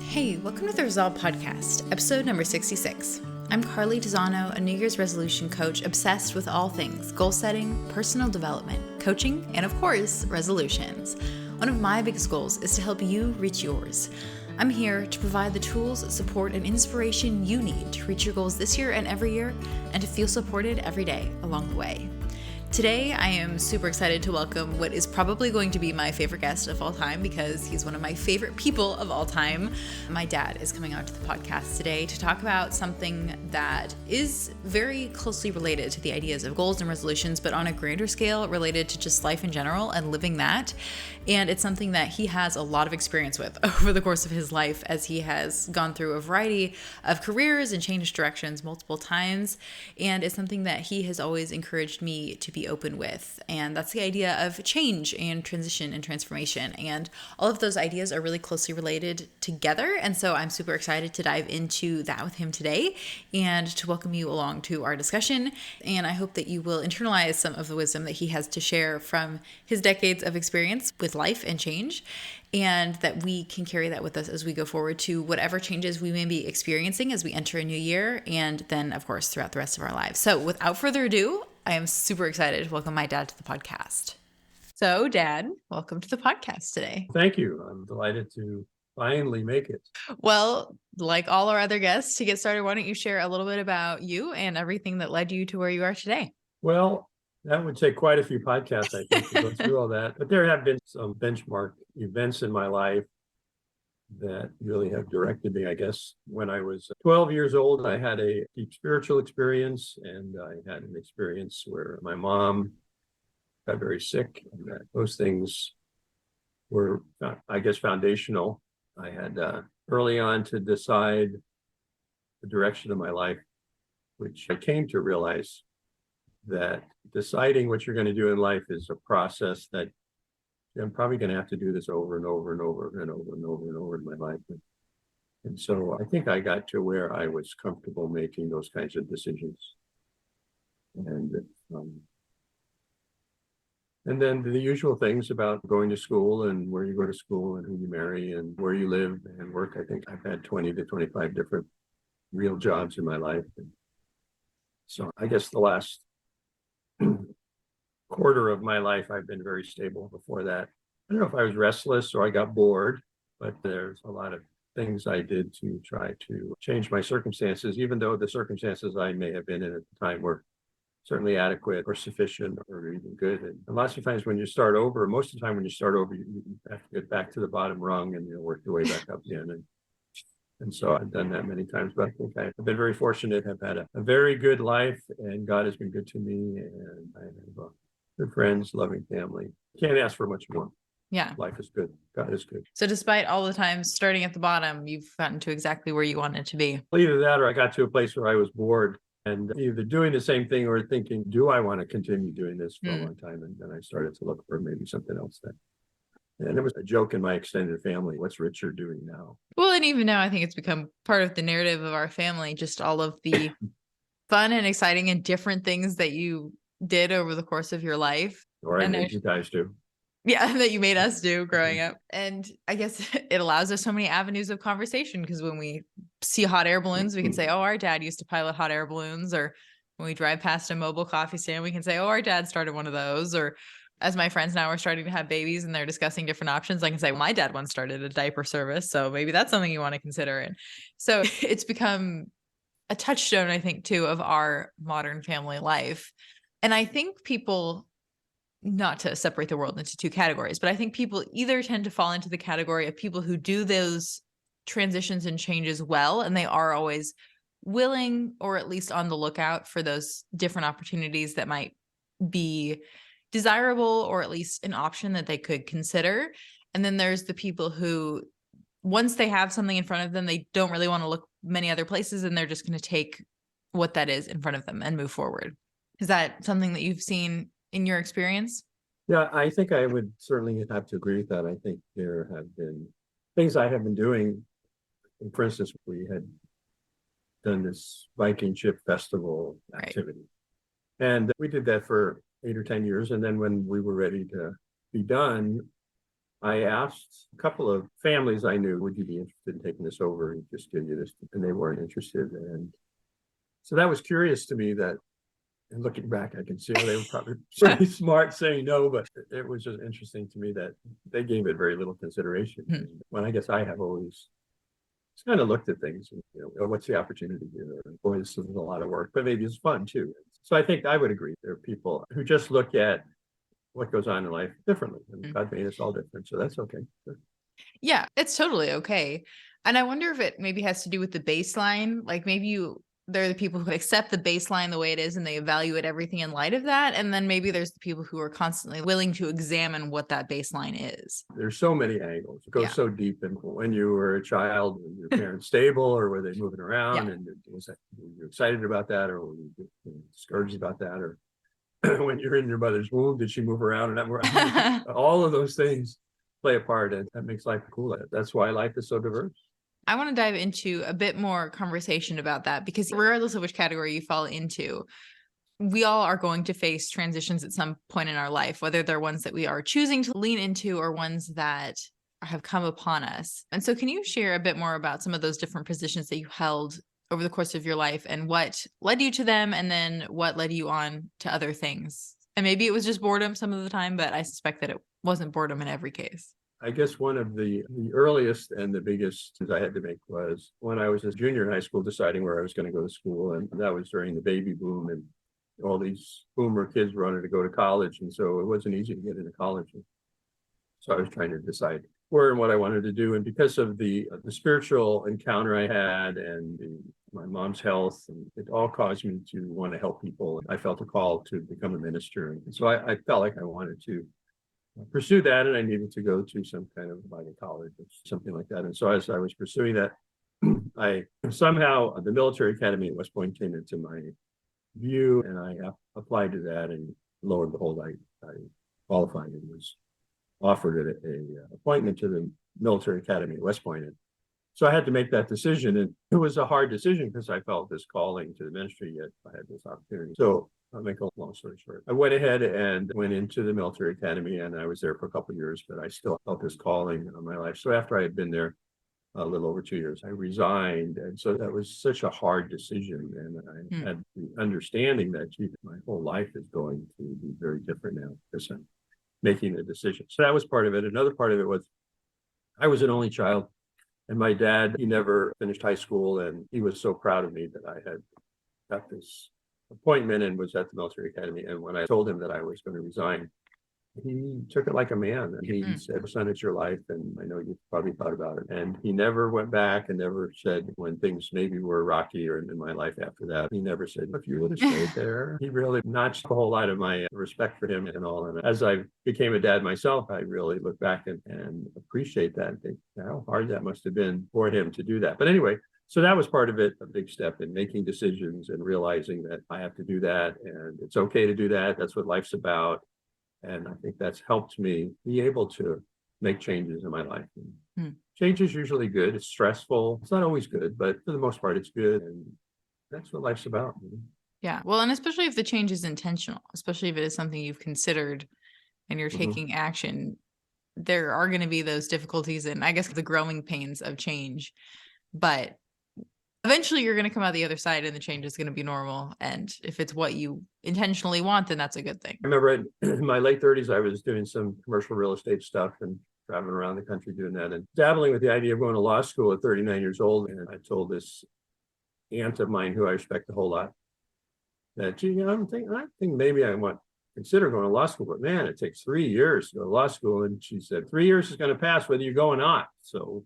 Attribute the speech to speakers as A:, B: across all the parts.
A: Hey, welcome to the Resolve Podcast, episode number 66. I'm Carly Tizano, a New Year's resolution coach obsessed with all things goal setting, personal development, coaching, and of course, resolutions. One of my biggest goals is to help you reach yours. I'm here to provide the tools, support, and inspiration you need to reach your goals this year and every year, and to feel supported every day along the way. Today, I am super excited to welcome what is probably going to be my favorite guest of all time because he's one of my favorite people of all time. My dad is coming on to the podcast today to talk about something that is very closely related to the ideas of goals and resolutions, but on a grander scale related to just life in general and living that. And it's something that he has a lot of experience with over the course of his life as he has gone through a variety of careers and changed directions multiple times. And it's something that he has always encouraged me to be open with. And that's the idea of change and transition and transformation. And all of those ideas are really closely related together. And so I'm super excited to dive into that with him today and to welcome you along to our discussion. And I hope that you will internalize some of the wisdom that he has to share from his decades of experience with life and change, and that we can carry that with us as we go forward to whatever changes we may be experiencing as we enter a new year, and then, of course, throughout the rest of our lives. So without further ado, I am super excited to welcome my dad to the podcast. So, Dad, welcome to the podcast today.
B: Thank you. I'm delighted to finally make it.
A: Well, like all our other guests, to get started, why don't you share a little bit about you and everything that led you to where you are today?
B: Well, that would take quite a few podcasts, I think, to go through all that. But there have been some benchmark events in my life that really have directed me, I guess. When I was 12 years old, I had a deep spiritual experience, and I had an experience where my mom got very sick, and those things were, I guess, foundational. I had early on to decide the direction of my life, which I came to realize that deciding what you're going to do in life is a process that I'm probably going to have to do this over and over and over and over and over and over in my life. And so I think I got to where I was comfortable making those kinds of decisions. And then the usual things about going to school and where you go to school and who you marry and where you live and work. I think I've had 20 to 25 different real jobs in my life. And so I guess the last quarter of my life, I've been very stable. Before that, I don't know if I was restless or I got bored, but there's a lot of things I did to try to change my circumstances, even though the circumstances I may have been in at the time were certainly adequate or sufficient or even good. And lots of times when you start over, most of the time when you start over, you have to get back to the bottom rung and work your way back up again. And so I've done that many times, but I think I've been very fortunate. I've had a very good life, and God has been good to me, and I have good friends, loving family. Can't ask for much more.
A: Yeah.
B: Life is good. God is good.
A: So despite all the times starting at the bottom, you've gotten to exactly where you wanted to be.
B: Well, either that or I got to a place where I was bored and either doing the same thing or thinking, do I want to continue doing this for a long time? And then I started to look for maybe something else then. And it was a joke in my extended family. What's Richard doing now?
A: Well, and even now, I think it's become part of the narrative of our family, just all of the fun and exciting and different things that you did over the course of your life.
B: Or I made you guys do.
A: Yeah, that you made us do growing up. And I guess it allows us so many avenues of conversation, because when we see hot air balloons, we can say, oh, our dad used to pilot hot air balloons. Or when we drive past a mobile coffee stand, we can say, oh, our dad started one of those. Or as my friends now are starting to have babies and they're discussing different options, I can say, well, my dad once started a diaper service, so maybe that's something you want to consider. And so it's become a touchstone, I think, too, of our modern family life. And I think people, not to separate the world into two categories, but I think people either tend to fall into the category of people who do those transitions and changes well, and they are always willing or at least on the lookout for those different opportunities that might be desirable or at least an option that they could consider. And then there's the people who, once they have something in front of them, they don't really want to look many other places, and they're just going to take what that is in front of them and move forward. Is that something that you've seen in your experience?
B: Yeah, I think I would certainly have to agree with that. I think there have been things I have been doing. For instance, we had done this Viking ship festival activity. Right. And we did that for 8 or 10 years. And then when we were ready to be done, I asked a couple of families I knew, would you be interested in taking this over and just give you this? And they weren't interested. And so that was curious to me that, and looking back, I can see how they were probably pretty smart saying no, but it was just interesting to me that they gave it very little consideration.
A: Hmm.
B: When I guess I have always just kind of looked at things and, oh, what's the opportunity here? And boy, this is a lot of work, but maybe it's fun too. So I think I would agree. There are people who just look at what goes on in life differently, and God made us all different. So that's okay. Sure.
A: Yeah, it's totally okay. And I wonder if it maybe has to do with the baseline. Like maybe there are the people who accept the baseline the way it is and they evaluate everything in light of that. And then maybe there's the people who are constantly willing to examine what that baseline is.
B: There's so many angles. It goes so deep. And when you were a child, were your parents stable, or were they moving around?
A: Yeah.
B: And were you excited about that, or were you discouraged about that? Or when you're in your mother's womb, did she move around? And all of those things play a part, and that makes life cool. That's why life is so diverse.
A: I want to dive into a bit more conversation about that, because regardless of which category you fall into, we all are going to face transitions at some point in our life, whether they're ones that we are choosing to lean into or ones that have come upon us. And so can you share a bit more about some of those different positions that you held over the course of your life and what led you to them, and then what led you on to other things? And maybe it was just boredom some of the time, but I suspect that it wasn't boredom in every case.
B: I guess one of the earliest and the biggest I had to make was when I was a junior in high school, deciding where I was going to go to school. And that was during the baby boom, and all these boomer kids wanted to go to college. And so it wasn't easy to get into college. So I was trying to decide where and what I wanted to do. And because of the spiritual encounter I had and my mom's health, and it all caused me to want to help people. I felt a call to become a minister. And so I felt like I wanted to pursue that, and I needed to go to some kind of Bible college or something like that. And so as I was pursuing that, I somehow the military academy at West Point came into my view, and I applied to that, and lo and behold, I qualified and was offered a appointment to the military academy at West Point. And so I had to make that decision, and it was a hard decision because I felt this calling to the ministry, yet I had this opportunity. So I'll make a long story short. I went ahead and went into the military academy, and I was there for a couple of years, but I still felt this calling on my life. So after I had been there a little over 2 years, I resigned. And so that was such a hard decision. And I had the understanding that, gee, my whole life is going to be very different now because I'm making a decision. So that was part of it. Another part of it was I was an only child, and my dad, he never finished high school, and he was so proud of me that I had got this appointment and was at the military academy. And when I told him that I was going to resign, he took it like a man, and he said, son, it's your life, and I know you probably thought about it. And he never went back and never said, when things maybe were rocky or in my life after that, he never said, if you would have stayed there. He really notched a whole lot of my respect for him and all. And as I became a dad myself, I really look back and appreciate that and think how hard that must have been for him to do that. But anyway, so that was part of it, a big step in making decisions and realizing that I have to do that, and it's okay to do that. That's what life's about. And I think that's helped me be able to make changes in my life. Change is usually good. It's stressful. It's not always good, but for the most part, it's good. And that's what life's about.
A: Yeah. Well, and especially if the change is intentional, especially if it is something you've considered and you're taking action, there are going to be those difficulties and I guess the growing pains of change. But eventually you're going to come out the other side and the change is going to be normal. And if it's what you intentionally want, then that's a good thing.
B: I remember in my late 30s, I was doing some commercial real estate stuff and traveling around the country doing that and dabbling with the idea of going to law school at 39 years old. And I told this aunt of mine who I respect a whole lot that, gee, I think maybe I want to consider going to law school, but man, it takes 3 years to go to law school. And she said, 3 years is going to pass whether you go or not. So,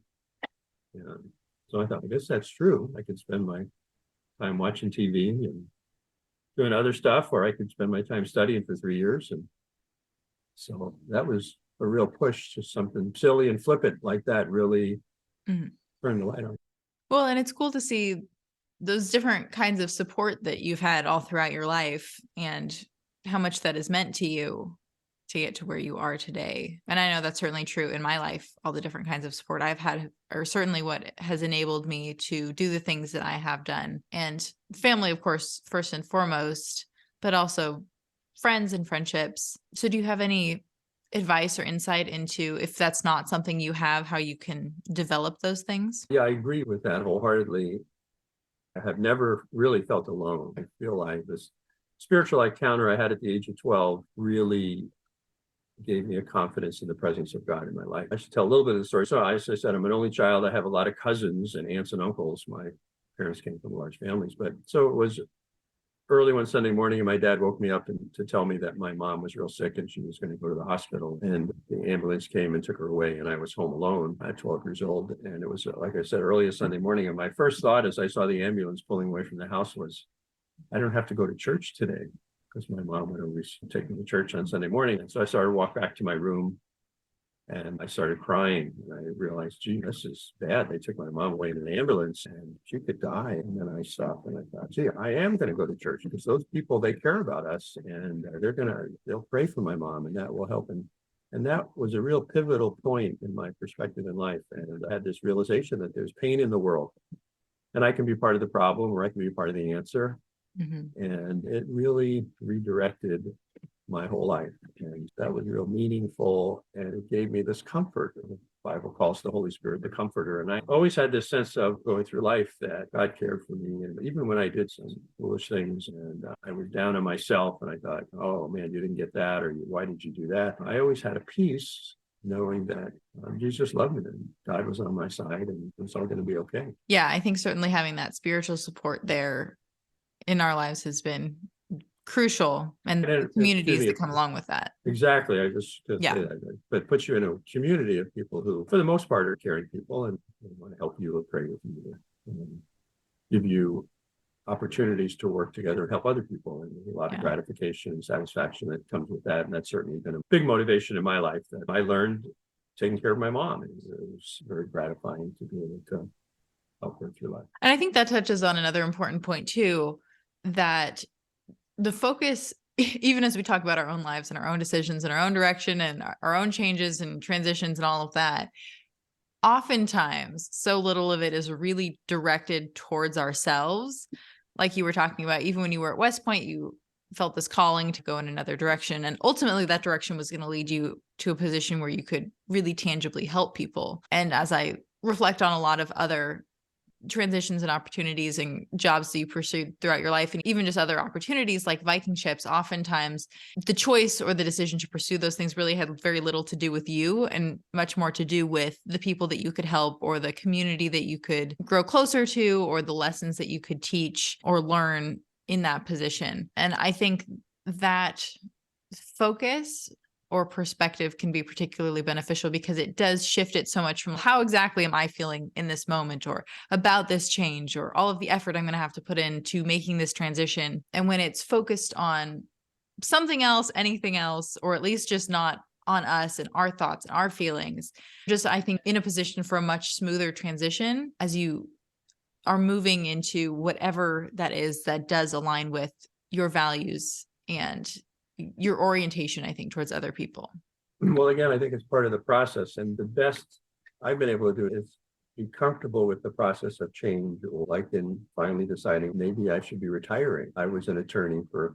B: so I thought, I guess that's true. I could spend my time watching TV and doing other stuff, or I could spend my time studying for 3 years. And so that was a real push to something silly and flippant like that really turned the light on.
A: Well, and it's cool to see those different kinds of support that you've had all throughout your life and how much that has meant to you to get to where you are today. And I know that's certainly true in my life. All the different kinds of support I've had are certainly what has enabled me to do the things that I have done. And family, of course, first and foremost, but also friends and friendships. So do you have any advice or insight into, if that's not something you have, how you can develop those things?
B: Yeah, I agree with that wholeheartedly. I have never really felt alone. I feel like this spiritual encounter I had at the age of 12 really gave me a confidence in the presence of God in my life. I should tell a little bit of the story. So as I said, I'm an only child. I have a lot of cousins and aunts and uncles. My parents came from large families, but so it was early one Sunday morning, and my dad woke me up to tell me that my mom was real sick and she was going to go to the hospital. And the ambulance came and took her away, and I was home alone at 12 years old. And it was, like I said, early Sunday morning. And my first thought as I saw the ambulance pulling away from the house was, I don't have to go to church today, because my mom would always take me to church on Sunday morning. And so I started to walk back to my room, and I started crying. And I realized, gee, this is bad. They took my mom away in an ambulance and she could die. And then I stopped and I thought, gee, I am going to go to church, because those people, they care about us, and they'll pray for my mom, and that will help. And that was a real pivotal point in my perspective in life. And I had this realization that there's pain in the world, and I can be part of the problem, or I can be part of the answer. Mm-hmm. And it really redirected my whole life. And that was real meaningful. And it gave me this comfort. The Bible calls the Holy Spirit the comforter. And I always had this sense of going through life that God cared for me. And even when I did some foolish things and I was down on myself and I thought, oh man, you didn't get that, or why did you do that? I always had a peace knowing that Jesus loved me and God was on my side, and it was all going to be okay.
A: Yeah, I think certainly having that spiritual support there in our lives has been crucial, and the communities that come along with that.
B: Exactly. I just say that, but puts you in a community of people who, for the most part, are caring people and want to help you or pray with you, and give you opportunities to work together and help other people. And there's a lot of gratification and satisfaction that comes with that. And that's certainly been a big motivation in my life, that I learned taking care of my mom. It was very gratifying to be able to help her through life.
A: And I think that touches on another important point too, that the focus, even as we talk about our own lives and our own decisions and our own direction and our own changes and transitions and all of that, oftentimes so little of it is really directed towards ourselves. Like you were talking about, even when you were at West Point, you felt this calling to go in another direction. And ultimately that direction was going to lead you to a position where you could really tangibly help people. And as I reflect on a lot of other transitions and opportunities and jobs that you pursued throughout your life, and even just other opportunities like Viking ships, oftentimes the choice or the decision to pursue those things really had very little to do with you and much more to do with the people that you could help, or the community that you could grow closer to, or the lessons that you could teach or learn in that position. And I think that focus or perspective can be particularly beneficial, because it does shift it so much from how exactly am I feeling in this moment, or about this change, or all of the effort I'm going to have to put into making this transition. And when it's focused on something else, anything else, or at least just not on us and our thoughts and our feelings, just I think in a position for a much smoother transition as you are moving into whatever that is that does align with your values and your orientation, I think, towards other people.
B: Well, again, I think it's part of the process. And the best I've been able to do is be comfortable with the process of change, like in finally deciding maybe I should be retiring. I was an attorney I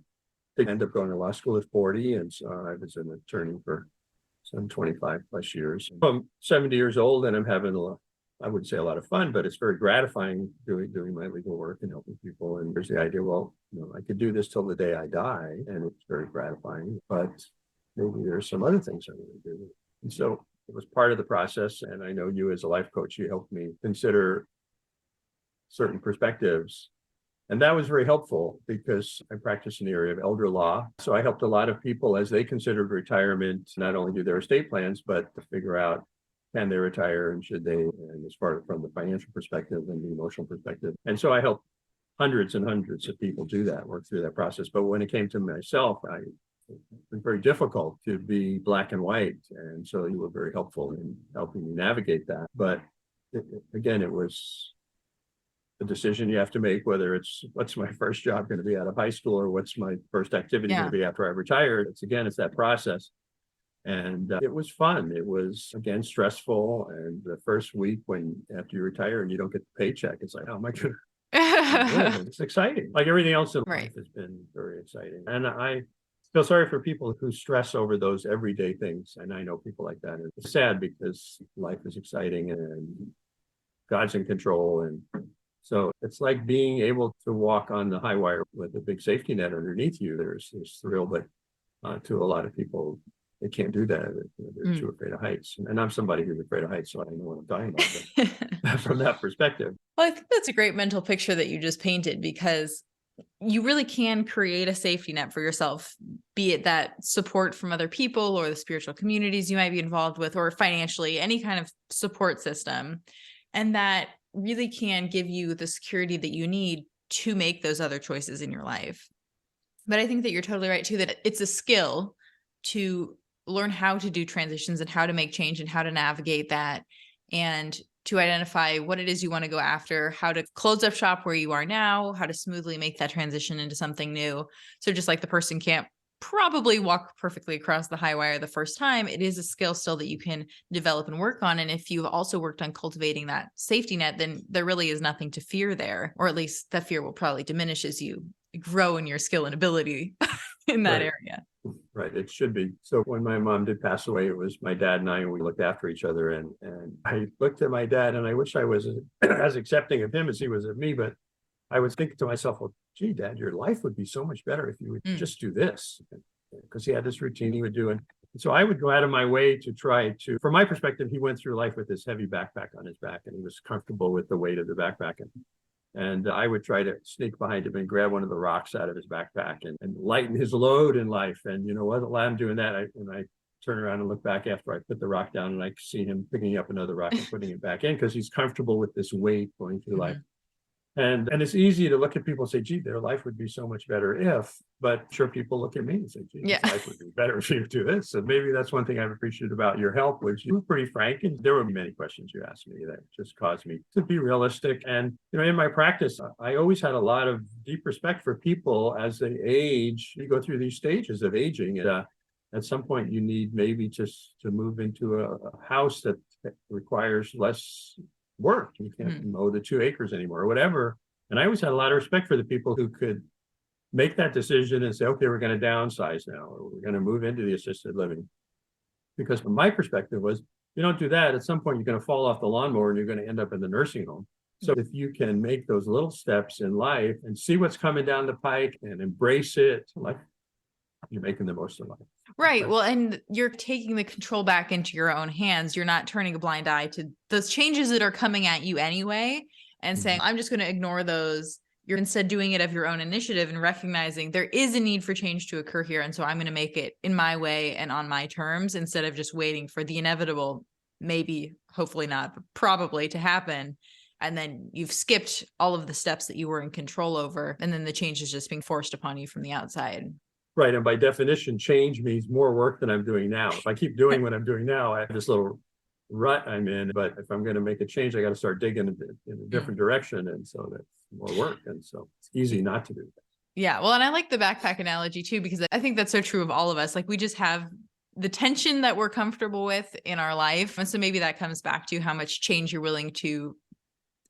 B: ended up going to law school at 40. And so I was an attorney for some 25 plus years. I'm 70 years old and I'm having I wouldn't say a lot of fun, but it's very gratifying doing my legal work and helping people. And there's the idea, well, I could do this till the day I die, and it's very gratifying, but maybe there's some other things I want to do. And so it was part of the process. And I know you as a life coach, you helped me consider certain perspectives. And that was very helpful, because I practice in the area of elder law. So I helped a lot of people as they considered retirement, not only do their estate plans, but to figure out, can they retire and should they, and as far from the financial perspective and the emotional perspective. And so I helped hundreds and hundreds of people do that, work through that process. But when it came to myself, it was very difficult to be black and white. And so you were very helpful in helping me navigate that. But again, it was a decision you have to make, whether it's what's my first job going to be out of high school, or what's my first activity going to be after I retire. It's that process. And it was fun. It was, again, stressful. And the first week after you retire and you don't get the paycheck, it's like, oh my God, it's exciting. Like everything else in life has been very exciting. And I feel sorry for people who stress over those everyday things. And I know people like that. It's sad because life is exciting and God's in control. And so it's like being able to walk on the high wire with a big safety net underneath you. There's thrill, but to a lot of people, they can't do that. They're too afraid of heights. And I'm somebody who's afraid of heights, so I know what I'm talking about. But from that perspective.
A: Well, I think that's a great mental picture that you just painted, because you really can create a safety net for yourself, be it that support from other people or the spiritual communities you might be involved with, or financially, any kind of support system. And that really can give you the security that you need to make those other choices in your life. But I think that you're totally right too, that it's a skill to learn how to do transitions and how to make change and how to navigate that, and to identify what it is you want to go after, how to close up shop where you are now, how to smoothly make that transition into something new. So just like the person can't probably walk perfectly across the high wire the first time, it is a skill still that you can develop and work on. And if you've also worked on cultivating that safety net, then there really is nothing to fear there, or at least that fear will probably diminish as you grow in your skill and ability in that area.
B: Right. It should be. So when my mom did pass away, it was my dad and I, and we looked after each other. And I looked at my dad, and I wish I was as accepting of him as he was of me. But I was thinking to myself, well, gee, Dad, your life would be so much better if you would just do this. Because he had this routine he would do. And so I would go out of my way to try to, from my perspective, he went through life with this heavy backpack on his back, and he was comfortable with the weight of the backpack. And I would try to sneak behind him and grab one of the rocks out of his backpack and lighten his load in life. And you know what? While I'm doing that, I turn around and look back after I put the rock down, and I see him picking up another rock and putting it back in, because he's comfortable with this weight going through life. And it's easy to look at people and say, gee, their life would be so much better if, but sure, people look at me and say, gee, life would be better if you do this. And maybe that's one thing I've appreciated about your help, which you were pretty frank. And there were many questions you asked me that just caused me to be realistic. And, you know, in my practice, I always had a lot of deep respect for people as they age. You go through these stages of aging. And at some point, you need maybe just to move into a house that requires less work. You can't mow the 2 acres anymore or whatever. And I always had a lot of respect for the people who could make that decision and say, okay, we're going to downsize now, or we're going to move into the assisted living. Because from my perspective was, you don't do that, at some point you're going to fall off the lawnmower and you're going to end up in the nursing home. So if you can make those little steps in life and see what's coming down the pike and embrace it, like, you're making the most of life.
A: Right. Well, and you're taking the control back into your own hands. You're not turning a blind eye to those changes that are coming at you anyway and saying, I'm just going to ignore those. You're instead doing it of your own initiative and recognizing there is a need for change to occur here. And so I'm going to make it in my way and on my terms, instead of just waiting for the inevitable, maybe, hopefully not, but probably to happen. And then you've skipped all of the steps that you were in control over. And then the change is just being forced upon you from the outside.
B: Right. And by definition, change means more work than I'm doing now. If I keep doing what I'm doing now, I have this little rut I'm in. But if I'm going to make a change, I got to start digging in a different direction. And so that's more work. And so it's easy not to do that.
A: Yeah. Well, and I like the backpack analogy too, because I think that's so true of all of us. Like, we just have the tension that we're comfortable with in our life. And so maybe that comes back to how much change you're willing to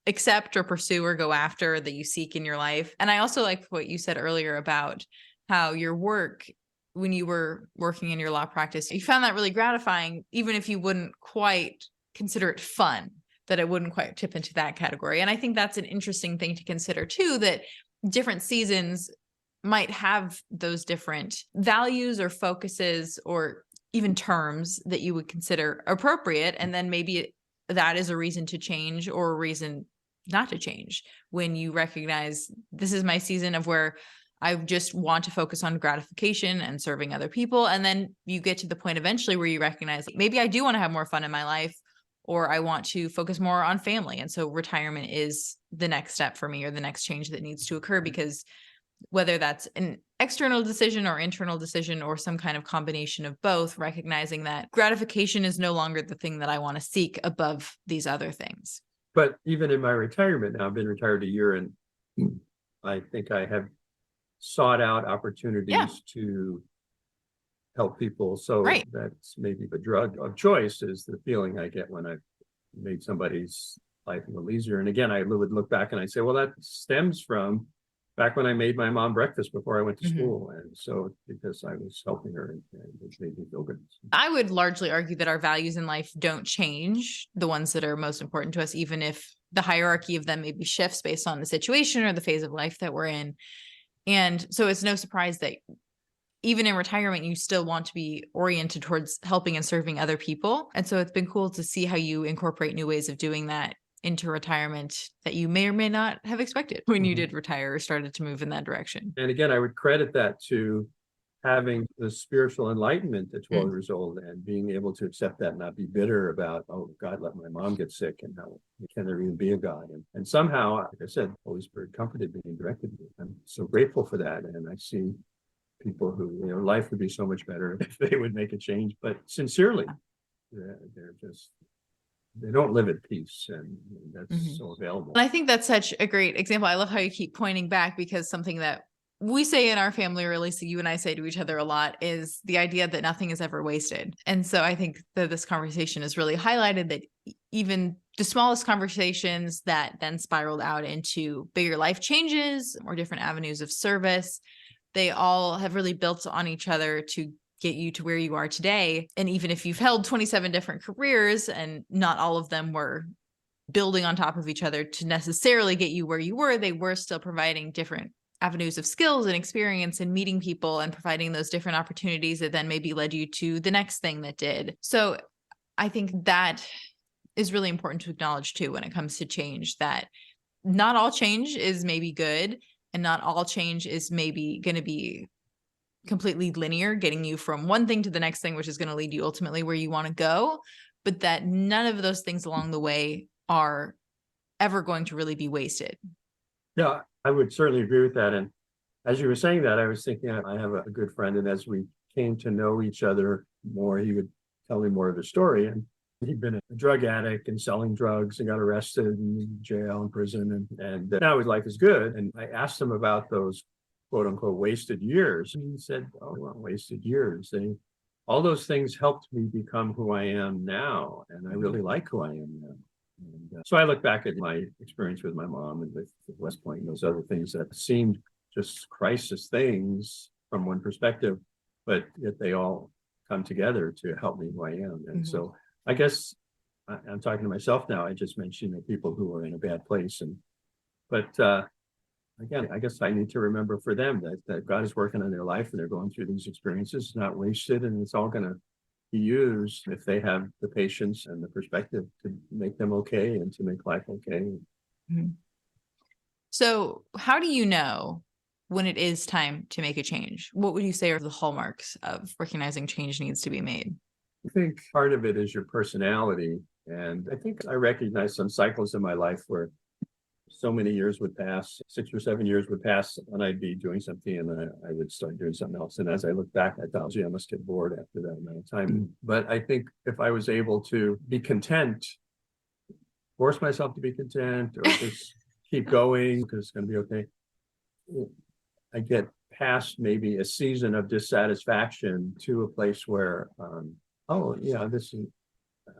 A: accept or pursue or go after, that you seek in your life. And I also like what you said earlier about how your work, when you were working in your law practice, you found that really gratifying, even if you wouldn't quite consider it fun, that it wouldn't quite tip into that category. And I think that's an interesting thing to consider too, that different seasons might have those different values or focuses or even terms that you would consider appropriate. And then maybe that is a reason to change or a reason not to change, when you recognize this is my season of where I just want to focus on gratification and serving other people. And then you get to the point eventually where you recognize, like, maybe I do want to have more fun in my life, or I want to focus more on family. And so retirement is the next step for me, or the next change that needs to occur, because whether that's an external decision or internal decision or some kind of combination of both, recognizing that gratification is no longer the thing that I want to seek above these other things.
B: But even in my retirement now, I've been retired a year, and I think I have sought out opportunities to help people. So that's maybe the drug of choice, is the feeling I get when I've made somebody's life a little easier. And again, I would look back and I say, well, that stems from back when I made my mom breakfast before I went to school. And so because I was helping her and it made me feel good.
A: I would largely argue that our values in life don't change, the ones that are most important to us, even if the hierarchy of them maybe shifts based on the situation or the phase of life that we're in. And so it's no surprise that even in retirement, you still want to be oriented towards helping and serving other people. And so it's been cool to see how you incorporate new ways of doing that into retirement that you may or may not have expected when you did retire or started to move in that direction.
B: And again, I would credit that to having the spiritual enlightenment at 12 years old and being able to accept that and not be bitter about, oh, God let my mom get sick and how can there even be a God? And somehow, like I said, Holy Spirit comforted me and directed me. I'm so grateful for that. And I see people who, life would be so much better if they would make a change, but sincerely, they're just, they don't live at peace, and that's so available.
A: And I think that's such a great example. I love how you keep pointing back, because something that we say in our family, or at least you and I say to each other a lot, is the idea that nothing is ever wasted. And so I think that this conversation has really highlighted that even the smallest conversations that then spiraled out into bigger life changes or different avenues of service, they all have really built on each other to get you to where you are today. And even if you've held 27 different careers and not all of them were building on top of each other to necessarily get you where you were, they were still providing different avenues of skills and experience and meeting people and providing those different opportunities that then maybe led you to the next thing that did. So I think that is really important to acknowledge too, when it comes to change, that not all change is maybe good, and not all change is maybe going to be completely linear, getting you from one thing to the next thing, which is going to lead you ultimately where you want to go, but that none of those things along the way are ever going to really be wasted.
B: Yeah, I would certainly agree with that. And as you were saying that, I was thinking, I have a good friend, and as we came to know each other more, he would tell me more of his story. And he'd been a drug addict and selling drugs and got arrested and in jail and prison. And now his life is good. And I asked him about those quote unquote wasted years. And he said, oh, well, wasted years. All those things helped me become who I am now. And I really like who I am now. And so I look back at my experience with my mom and with West Point and those other things that seemed just crisis things from one perspective, but yet they all come together to help me who I am. And so I guess I'm talking to myself now. I just mentioned people who are in a bad place. But again, I guess I need to remember for them that God is working on their life and they're going through these experiences. It's not wasted, and it's all going to be used if they have the patience and the perspective to make them okay and to make life okay.
A: So how do you know when it is time to make a change? What would you say are the hallmarks of recognizing change needs to be made?
B: I think part of it is your personality. And I think I recognize some cycles in my life where so many years would pass, 6 or 7 years would pass, and I'd be doing something and then I would start doing something else. And as I look back, I thought, gee, I must get bored after that amount of time. But I think if I was able to be content, force myself to be content, or just keep going because it's going to be okay, I get past maybe a season of dissatisfaction to a place where, oh, yeah, this is,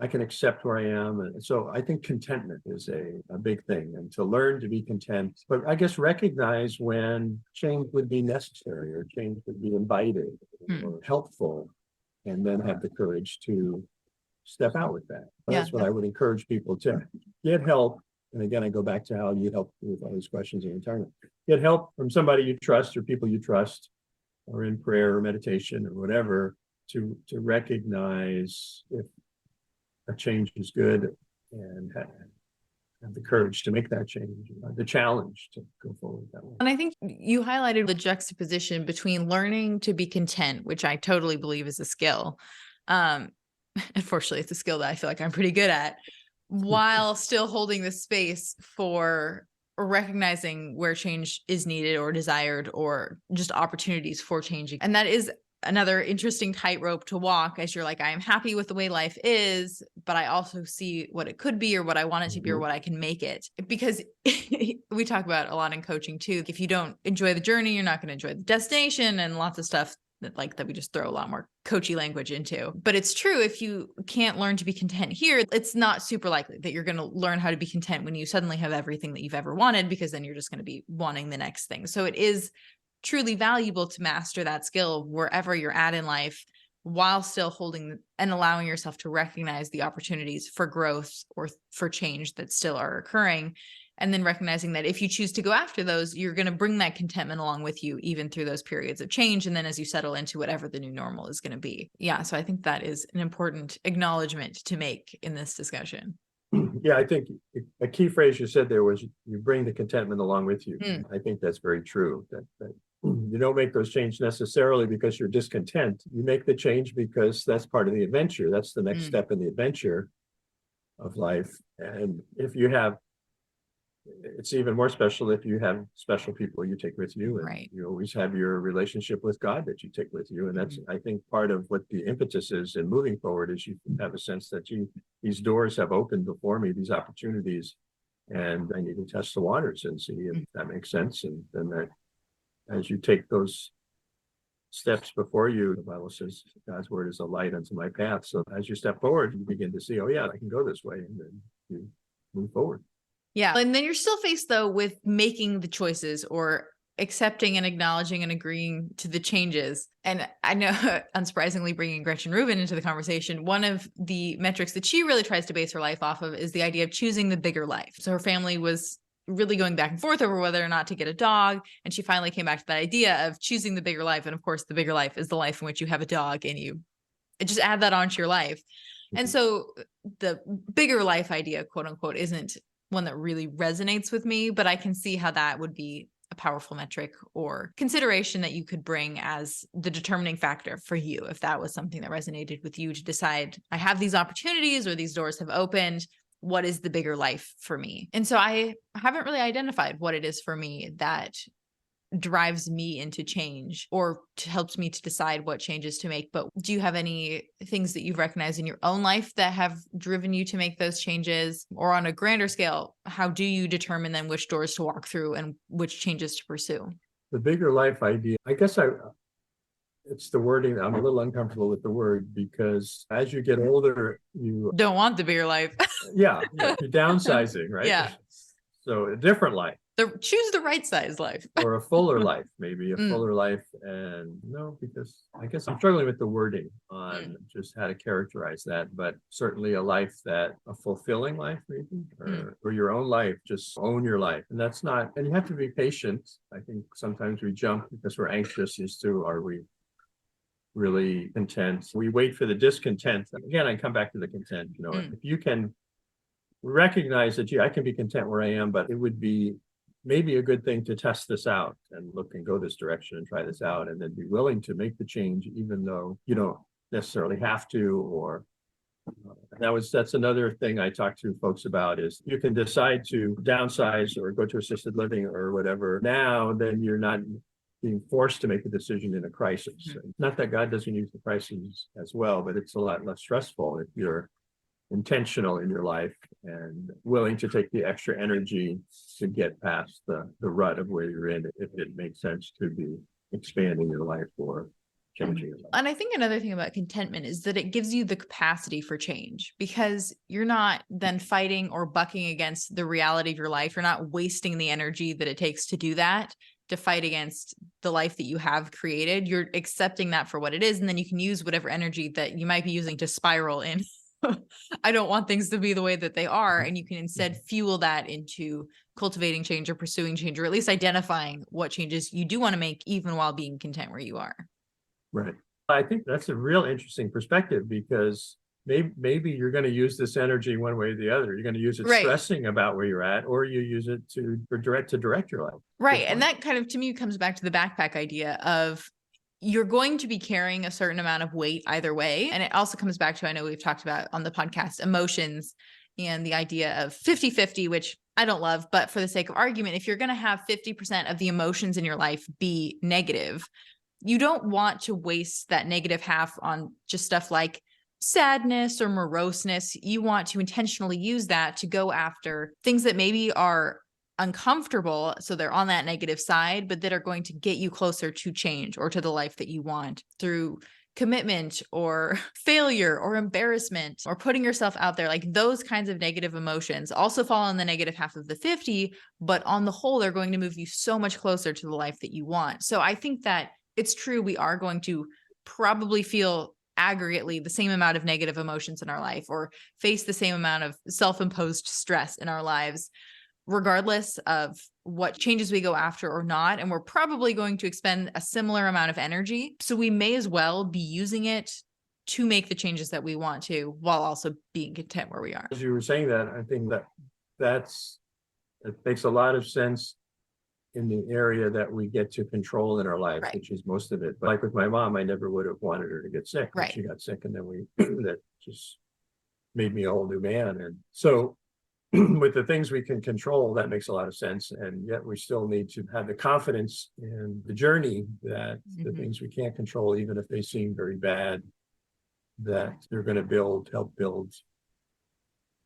B: I can accept where I am. And so I think contentment is a big thing, and to learn to be content, but I guess recognize when change would be necessary or change would be invited or helpful, and then have the courage to step out with that. That's what I would encourage people to get help. And again, I go back to how you help with all these questions in retirement. Get help from somebody you trust or people you trust, or in prayer or meditation or whatever, to recognize if a change is good, and have the courage to make that change, the challenge to go forward that way.
A: And I think you highlighted the juxtaposition between learning to be content, which I totally believe is a skill. Unfortunately, it's a skill that I feel like I'm pretty good at, while still holding the space for recognizing where change is needed or desired, or just opportunities for changing. And that is another interesting tightrope to walk, as you're like, I am happy with the way life is, but I also see what it could be or what I want it to be or what I can make it. Because we talk about a lot in coaching too. If you don't enjoy the journey, you're not going to enjoy the destination, and lots of stuff that we just throw a lot more coachy language into. But it's true, if you can't learn to be content here, it's not super likely that you're going to learn how to be content when you suddenly have everything that you've ever wanted, because then you're just going to be wanting the next thing. So it is truly valuable to master that skill wherever you're at in life, while still holding and allowing yourself to recognize the opportunities for growth or for change that still are occurring. And then recognizing that if you choose to go after those, you're going to bring that contentment along with you, even through those periods of change. And then as you settle into whatever the new normal is going to be. Yeah. So I think that is an important acknowledgement to make in this discussion.
B: Yeah, I think a key phrase you said there was you bring the contentment along with you. I think that's very true, that you don't make those changes necessarily because you're discontent. You make the change because that's part of the adventure. That's the next step in the adventure of life. And if you have, it's even more special if you have special people you take with you, and
A: right.
B: You always have your relationship with God that you take with you. And that's, I think, part of what the impetus is in moving forward, is you have a sense that these doors have opened before me, these opportunities, and I need to test the waters and see if that makes sense. And then that, as you take those steps before you, the Bible says God's word is a light unto my path. So as you step forward, you begin to see, oh yeah, I can go this way, and then you move forward.
A: Yeah. And then you're still faced though with making the choices, or accepting and acknowledging and agreeing to the changes. And I know, unsurprisingly, bringing Gretchen Rubin into the conversation, one of the metrics that she really tries to base her life off of is the idea of choosing the bigger life. So her family was really going back and forth over whether or not to get a dog. And she finally came back to that idea of choosing the bigger life. And of course, the bigger life is the life in which you have a dog, and you just add that onto your life. And so the bigger life idea, quote unquote, isn't one that really resonates with me, but I can see how that would be a powerful metric or consideration that you could bring as the determining factor for you, if that was something that resonated with you, to decide, I have these opportunities, or these doors have opened. What is the bigger life for me? And so I haven't really identified what it is for me that drives me into change, or helps me to decide what changes to make. But do you have any things that you've recognized in your own life that have driven you to make those changes? Or on a grander scale, how do you determine then which doors to walk through and which changes to pursue?
B: The bigger life idea, I guess it's the wording. I'm a little uncomfortable with the word, because as you get older, you
A: don't want the bigger life.
B: you're downsizing, right?
A: Yeah.
B: So a different life.
A: Choose the right size life.
B: Or a fuller life, maybe a fuller life. And no, because I guess I'm struggling with the wording on just how to characterize that, but certainly a fulfilling life, maybe, or your own life, just own your life. And that's not, and you have to be patient. I think sometimes we jump because we're anxious as to, are we really content? We wait for the discontent. Again, I come back to the content, if you can recognize that, I can be content where I am, but it would be maybe a good thing to test this out and look and go this direction and try this out, and then be willing to make the change, even though you don't necessarily have to. Or that's another thing I talk to folks about, is you can decide to downsize or go to assisted living or whatever now, then you're not being forced to make a decision in a crisis. Not that God doesn't use the crises as well, but it's a lot less stressful if you're intentional in your life and willing to take the extra energy to get past the rut of where you're in, if it makes sense to be expanding your life or changing your life.
A: And I think another thing about contentment is that it gives you the capacity for change, because you're not then fighting or bucking against the reality of your life. You're not wasting the energy that it takes to do that, to fight against the life that you have created. You're accepting that for what it is. And then you can use whatever energy that you might be using to spiral in I don't want things to be the way that they are. And you can instead fuel that into cultivating change or pursuing change, or at least identifying what changes you do want to make, even while being content where you are.
B: Right. I think that's a real interesting perspective, because maybe you're going to use this energy one way or the other. You're going to use it stressing about where you're at, or you use it to direct your life.
A: Right. And that kind of, to me, comes back to the backpack idea of, you're going to be carrying a certain amount of weight either way. And it also comes back to, I know we've talked about on the podcast, emotions and the idea of 50-50, which I don't love, but for the sake of argument, if you're going to have 50% of the emotions in your life be negative, you don't want to waste that negative half on just stuff like sadness or moroseness. You want to intentionally use that to go after things that maybe are uncomfortable, so they're on that negative side, but that are going to get you closer to change or to the life that you want through commitment or failure or embarrassment or putting yourself out there. Like those kinds of negative emotions also fall in the negative half of the 50, but on the whole, they're going to move you so much closer to the life that you want. So I think that it's true. We are going to probably feel aggregately the same amount of negative emotions in our life or face the same amount of self-imposed stress in our lives, regardless of what changes we go after or not. And we're probably going to expend a similar amount of energy. So we may as well be using it to make the changes that we want to, while also being content where we are.
B: As you were saying that, I think that it makes a lot of sense in the area that we get to control in our life,
A: Right.
B: which is most of it. But like with my mom, I never would have wanted her to get sick.
A: Right.
B: She got sick, and then that just made me a whole new man. And so with the things we can control, that makes a lot of sense. And yet we still need to have the confidence in the journey that the things we can't control, even if they seem very bad, that they're going to help build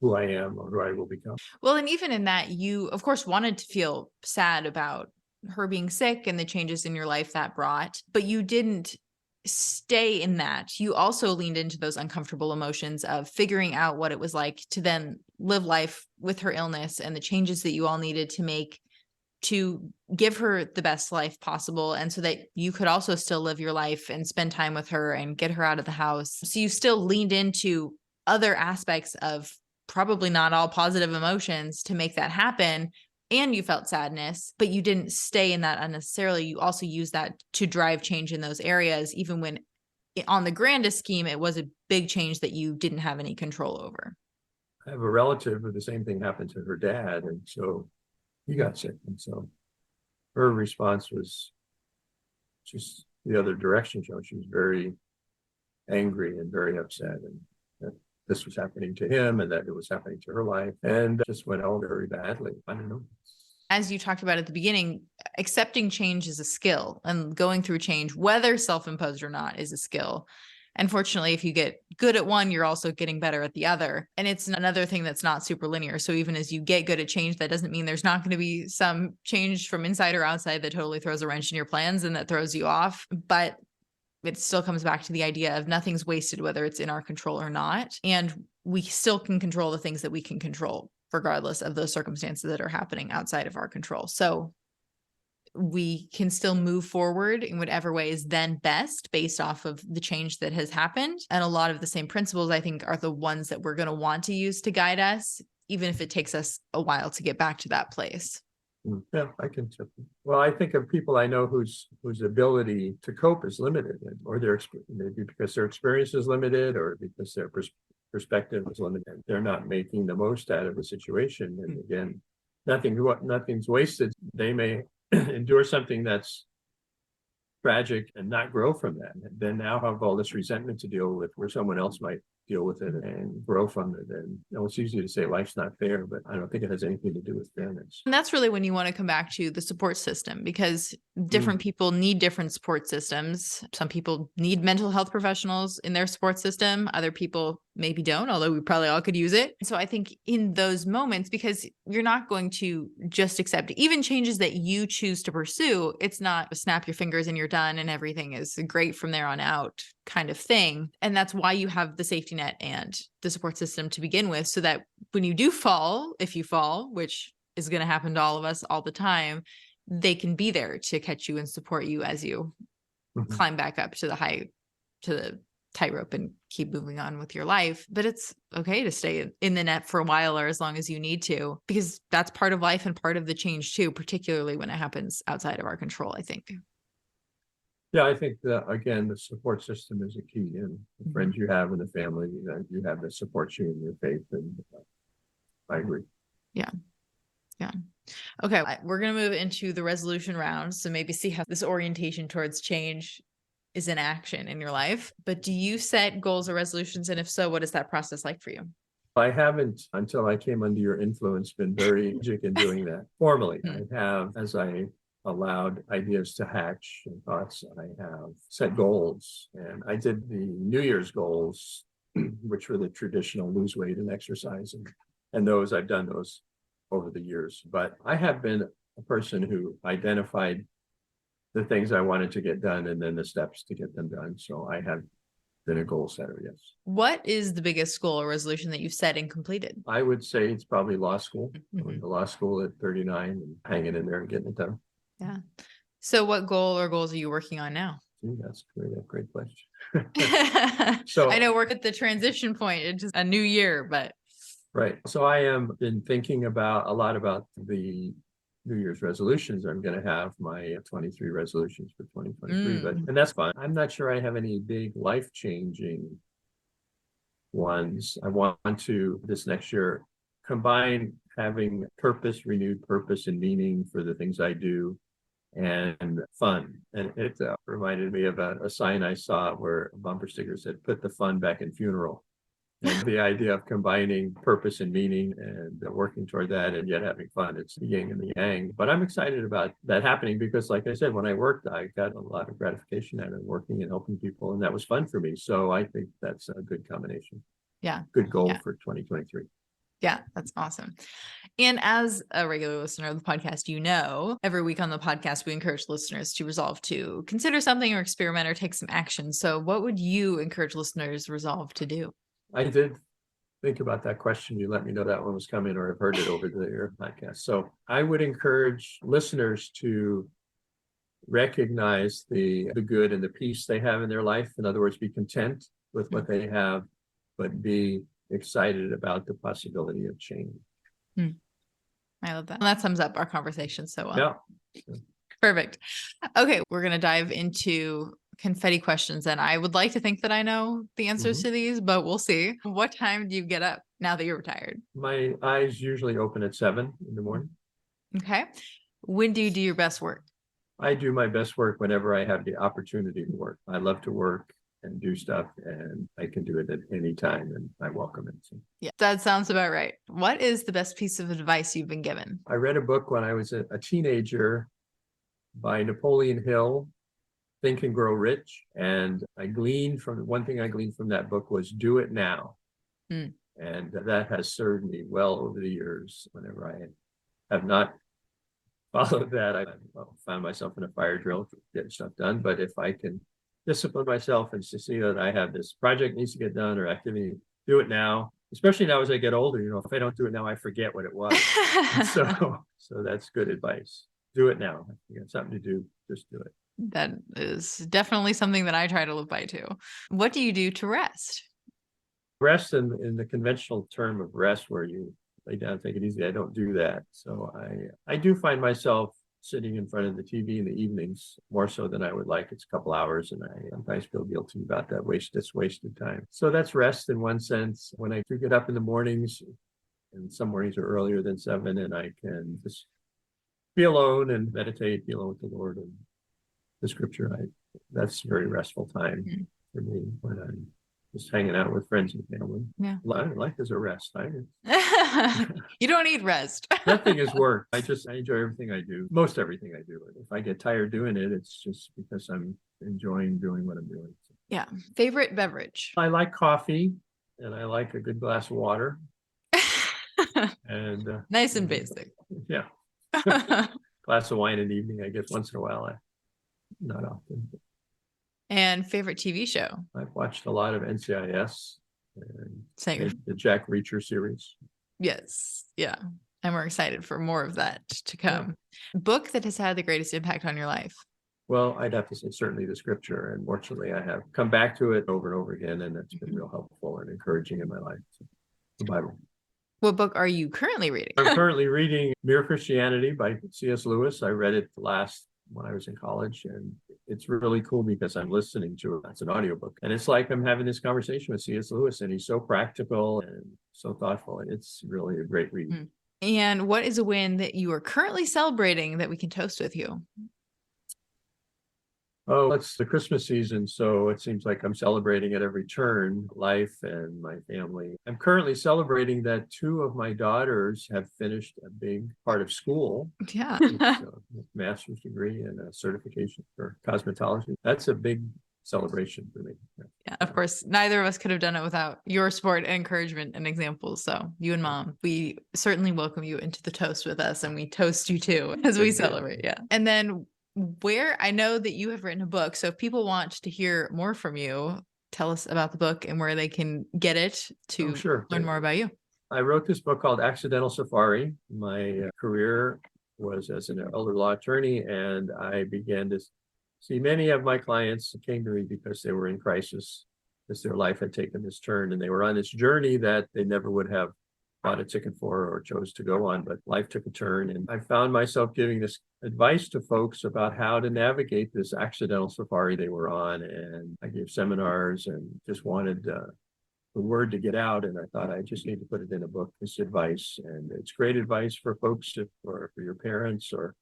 B: who I am or who I will become.
A: Well, and even in that, you, of course, wanted to feel sad about her being sick and the changes in your life that brought, but you didn't stay in that. You also leaned into those uncomfortable emotions of figuring out what it was like to then live life with her illness and the changes that you all needed to make to give her the best life possible. And so that you could also still live your life and spend time with her and get her out of the house. So you still leaned into other aspects of probably not all positive emotions to make that happen. And you felt sadness, but you didn't stay in that unnecessarily. You also used that to drive change in those areas, even when on the grandest scheme, it was a big change that you didn't have any control over.
B: I have a relative who the same thing happened to her dad. And so he got sick. And so her response was just the other direction. She was very angry and very upset. And that this was happening to him and that it was happening to her life, and just went out very badly. I don't know.
A: As you talked about at the beginning, accepting change is a skill, and going through change, whether self-imposed or not, is a skill. Unfortunately, if you get good at one, you're also getting better at the other. And it's another thing that's not super linear. So even as you get good at change, that doesn't mean there's not going to be some change from inside or outside that totally throws a wrench in your plans and that throws you off. But it still comes back to the idea of nothing's wasted, whether it's in our control or not. And we still can control the things that we can control, regardless of those circumstances that are happening outside of our control. So we can still move forward in whatever way is then best based off of the change that has happened. And a lot of the same principles, I think, are the ones that we're going to want to use to guide us, even if it takes us a while to get back to that place.
B: Yeah, I can. Well, I think of people I know whose ability to cope is limited, or maybe because their experience is limited, or because their perspective is limited. They're not making the most out of the situation. And again, nothing's wasted. They may endure something that's tragic and not grow from that, and then now have all this resentment to deal with, where someone else might deal with it and grow from it. And it's easy to say life's not fair, but I don't think it has anything to do with fairness.
A: And that's really when you want to come back to the support system, because different people need different support systems. Some people need mental health professionals in their support system. Other people maybe don't, although we probably all could use it. So I think in those moments, because you're not going to just accept even changes that you choose to pursue, it's not snap your fingers and you're done and everything is great from there on out kind of thing. And that's why you have the safety net and the support system to begin with, so that when you do fall, if you fall, which is going to happen to all of us all the time, they can be there to catch you and support you as you climb back up to the tightrope and keep moving on with your life. But it's okay to stay in the net for a while, or as long as you need to, because that's part of life and part of the change too, particularly when it happens outside of our control, I think.
B: Yeah, I think that, again, the support system is a key, and the friends you have in the family that you have that support you in your faith. And I agree.
A: Yeah. Okay, we're going to move into the resolution round. So maybe see how this orientation towards change is in action in your life. But do you set goals or resolutions? And if so, what is that process like for you?
B: I haven't, until I came under your influence, been very strategic in doing that formally. I have, as I allowed ideas to hatch and thoughts, I have set goals. And I did the New Year's goals, which were the traditional lose weight and exercise. And those, I've done those over the years, but I have been a person who identified the things I wanted to get done and then the steps to get them done. So I have been a goal setter, yes.
A: What is the biggest goal or resolution that you've set and completed?
B: I would say it's probably law school. I went
A: Mhm.
B: to law school at 39 and hanging in there and getting it done.
A: Yeah. So what goal or goals are you working on now?
B: Gee, that's a great question.
A: So I know we're at the transition point. It's just a new year, but
B: right. So I am been thinking about a lot about the New Year's resolutions. I'm going to have my 23 resolutions for 2023, and that's fun. I'm not sure I have any big life-changing ones. I want to this next year combine having purpose, renewed purpose and meaning for the things I do and fun. And it reminded me of a sign I saw where a bumper sticker said, "Put the fun back in funeral." And the idea of combining purpose and meaning and working toward that and yet having fun, it's the yin and the yang. But I'm excited about that happening because, like I said, when I worked, I got a lot of gratification out of working and helping people, and that was fun for me. So I think that's a good combination.
A: Yeah.
B: Good goal for 2023.
A: Yeah, that's awesome. And as a regular listener of the podcast, you know, every week on the podcast, we encourage listeners to resolve to consider something or experiment or take some action. So what would you encourage listeners resolve to do?
B: I did think about that question. You let me know that one was coming, or I've heard it over the podcast. So I would encourage listeners to recognize the good and the peace they have in their life. In other words, be content with what they have, but be excited about the possibility of change.
A: I love that. And that sums up our conversation so well.
B: Yeah.
A: Perfect. Okay, we're going to dive into confetti questions. And I would like to think that I know the answers to these, but we'll see. What time do you get up now that you're retired?
B: My eyes usually open at 7 in the morning.
A: Okay. When do you do your best work?
B: I do my best work whenever I have the opportunity to work. I love to work and do stuff, and I can do it at any time, and I welcome it. So.
A: Yeah, that sounds about right. What is the best piece of advice you've been given?
B: I read a book when I was a teenager by Napoleon Hill, Think and Grow Rich. And one thing I gleaned from that book was do it now. And that has served me well over the years. Whenever I have not followed that, I found myself in a fire drill getting stuff done. But if I can discipline myself and to see that I have this project needs to get done or activity, do it now. Especially now as I get older, if I don't do it now, I forget what it was. So that's good advice. Do it now. If you got something to do, just do it.
A: That is definitely something that I try to live by too. What do you do to rest?
B: Rest in the conventional term of rest where you lay down, take it easy. I don't do that. So I do find myself sitting in front of the TV in the evenings more so than I would like. It's a couple hours and I sometimes feel guilty about that wasted time. So that's rest in one sense. When I do get up in the mornings, and some mornings are earlier than 7, and I can just be alone and meditate, be alone with the Lord and the scripture. That's a very restful time for me when I'm just hanging out with friends and family.
A: Yeah.
B: Life is a rest.
A: You don't need rest.
B: Nothing is work. I enjoy everything I do, most everything I do. If I get tired doing it, it's just because I'm enjoying doing what I'm doing.
A: Yeah. Favorite beverage?
B: I like coffee and I like a good glass of water. And
A: nice and basic.
B: Yeah. Glass of wine in the evening, I guess once in a while. Not often.
A: And favorite TV show?
B: I've watched a lot of NCIS and the Jack Reacher series.
A: Yes. Yeah. And we're excited for more of that to come. Yeah. Book that has had the greatest impact on your life?
B: Well, I'd have to say certainly the scripture. And fortunately, I have come back to it over and over again. And it's been real helpful and encouraging in my life. So, the Bible.
A: What book are you currently reading?
B: I'm currently reading Mere Christianity by C.S. Lewis. I read it when I was in college, and it's really cool because I'm listening to it. It's an audiobook, and it's like I'm having this conversation with C.S. Lewis, and he's so practical and so thoughtful. It's really a great read.
A: And what is a win that you are currently celebrating that we can toast with you?
B: Oh, it's the Christmas season, so it seems like I'm celebrating at every turn, life and my family. I'm currently celebrating that 2 of my daughters have finished a big part of school.
A: Yeah.
B: It's a master's degree and a certification for cosmetology. That's a big celebration for me.
A: Yeah, of course, neither of us could have done it without your support, encouragement, and examples. So you and Mom, we certainly welcome you into the toast with us, and we toast you too as we celebrate. Yeah. And then where I know that you have written a book. So if people want to hear more from you, tell us about the book and where they can get it to learn more about you.
B: I wrote this book called Accidental Safari. My career was as an elder law attorney, and I began to see many of my clients came to me because they were in crisis, because their life had taken this turn, and they were on this journey that they never would have bought a ticket for or chose to go on, but life took a turn. And I found myself giving this advice to folks about how to navigate this accidental safari they were on. And I gave seminars and just wanted the word to get out. And I thought I just need to put it in a book, this advice. And it's great advice for folks or for your parents or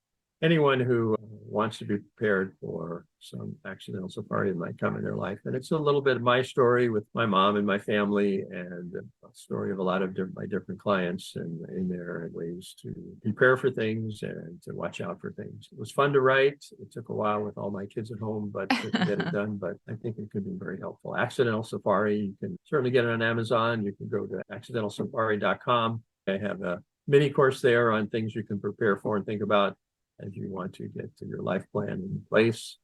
B: anyone who wants to be prepared for some accidental safari that might come in their life. And it's a little bit of my story with my mom and my family, and a story of a lot of my different clients, and in there are ways to prepare for things and to watch out for things. It was fun to write. It took a while with all my kids at home, but to get it done. But I think it could be very helpful. Accidental Safari, you can certainly get it on Amazon. You can go to accidentalsafari.com. I have a mini course there on things you can prepare for and think about as you want to get to your life plan in place.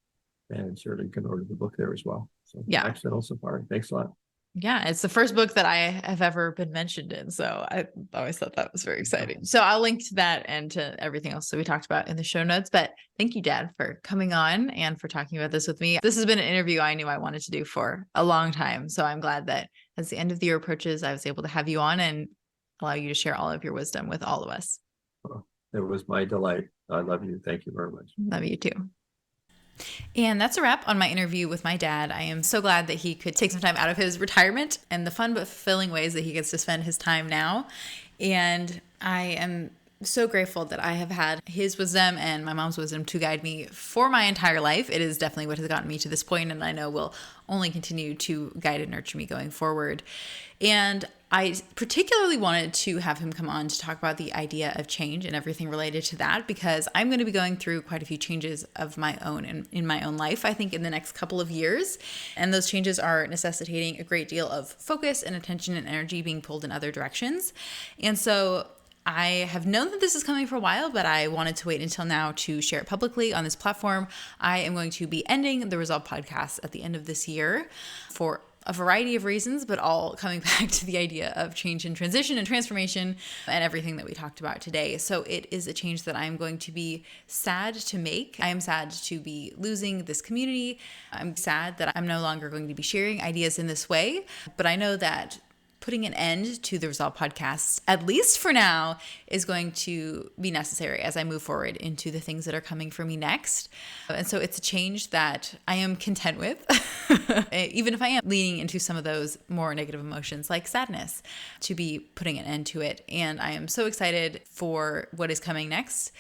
B: And certainly you can order the book there as well. So yeah, Accidental Safari. Thanks a lot.
A: Yeah, it's the first book that I have ever been mentioned in. So I always thought that was very exciting. So I'll link to that and to everything else that we talked about in the show notes. But thank you, Dad, for coming on and for talking about this with me. This has been an interview I knew I wanted to do for a long time. So I'm glad that as the end of the year approaches, I was able to have you on and allow you to share all of your wisdom with all of us.
B: Well, it was my delight. I love you. Thank you very much.
A: Love you too. And that's a wrap on my interview with my dad. I am so glad that he could take some time out of his retirement and the fun but fulfilling ways that he gets to spend his time now. And I am so grateful that I have had his wisdom and my mom's wisdom to guide me for my entire life. It is definitely what has gotten me to this point, and I know will only continue to guide and nurture me going forward. And I particularly wanted to have him come on to talk about the idea of change and everything related to that, because I'm going to be going through quite a few changes of my own in my own life, I think, in the next couple of years. And those changes are necessitating a great deal of focus and attention and energy being pulled in other directions. And so I have known that this is coming for a while, but I wanted to wait until now to share it publicly on this platform. I am going to be ending the Resolve podcast at the end of this year for a variety of reasons, but all coming back to the idea of change and transition and transformation and everything that we talked about today. So it is a change that I'm going to be sad to make. I am sad to be losing this community. I'm sad that I'm no longer going to be sharing ideas in this way, but I know that putting an end to the Resolve podcast, at least for now, is going to be necessary as I move forward into the things that are coming for me next. And so it's a change that I am content with, even if I am leaning into some of those more negative emotions like sadness, to be putting an end to it. And I am so excited for what is coming next.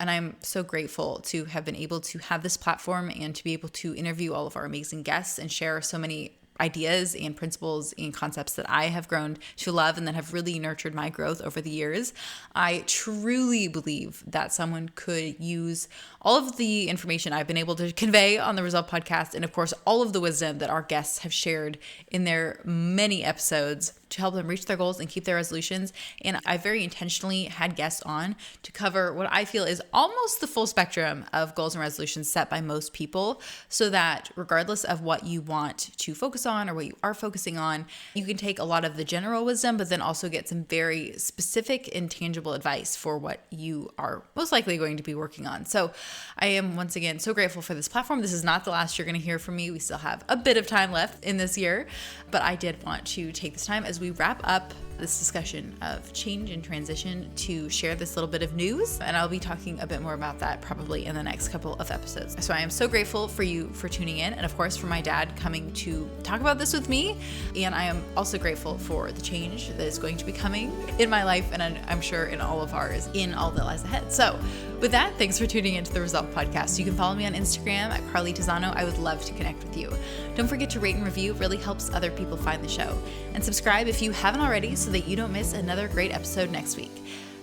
A: And I'm so grateful to have been able to have this platform and to be able to interview all of our amazing guests and share so many ideas and principles and concepts that I have grown to love and that have really nurtured my growth over the years. I truly believe that someone could use all of the information I've been able to convey on the Resolve podcast, and of course, all of the wisdom that our guests have shared in their many episodes to help them reach their goals and keep their resolutions. And I very intentionally had guests on to cover what I feel is almost the full spectrum of goals and resolutions set by most people, so that regardless of what you want to focus on or what you are focusing on, you can take a lot of the general wisdom, but then also get some very specific and tangible advice for what you are most likely going to be working on. So I am once again so grateful for this platform. This is not the last you're going to hear from me. We still have a bit of time left in this year, but I did want to take this time as we wrap up this discussion of change and transition to share this little bit of news. And I'll be talking a bit more about that probably in the next couple of episodes. So I am so grateful for you for tuning in, and of course for my dad coming to talk about this with me. And I am also grateful for the change that is going to be coming in my life, and I'm sure in all of ours, in all that lies ahead. So with that, thanks for tuning into the Resolve podcast. You can follow me on Instagram at Carly Tizano. I would love to connect with you. Don't forget to rate and review. It really helps other people find the show. And subscribe if you haven't already, so that you don't miss another great episode next week.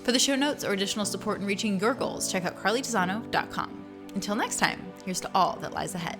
A: For the show notes or additional support in reaching your goals, check out carlytizano.com. Until next time, here's to all that lies ahead.